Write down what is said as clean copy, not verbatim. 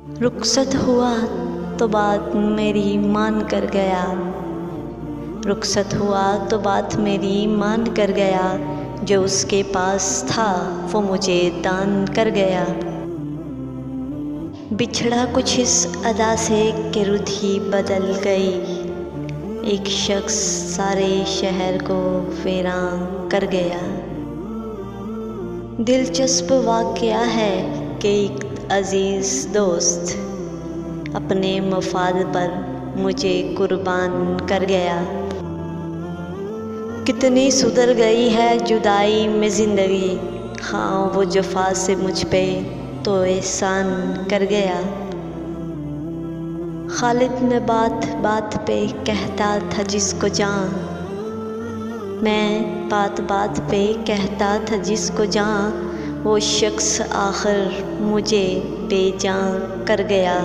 रुखसत हुआ तो बात मेरी मान कर गया, रुखसत हुआ तो बात मेरी मान कर गया, जो उसके पास था वो मुझे दान कर गया। बिछड़ा कुछ इस अदा से कि रुत ही बदल गई, एक शख्स सारे शहर को वीरान कर गया। दिलचस्प वाक़या है कि एक अज़ीज़ दोस्त अपने मफाद पर मुझे कुर्बान कर गया। कितनी सुधर गई है जुदाई में ज़िंदगी, हाँ वो जफ़ा से मुझ पे तो एहसान कर गया। खालिद में बात बात पे कहता था जिसको जान, मैं बात बात पे कहता था जिसको जान, वो शख्स आखिर मुझे बेजान कर गया।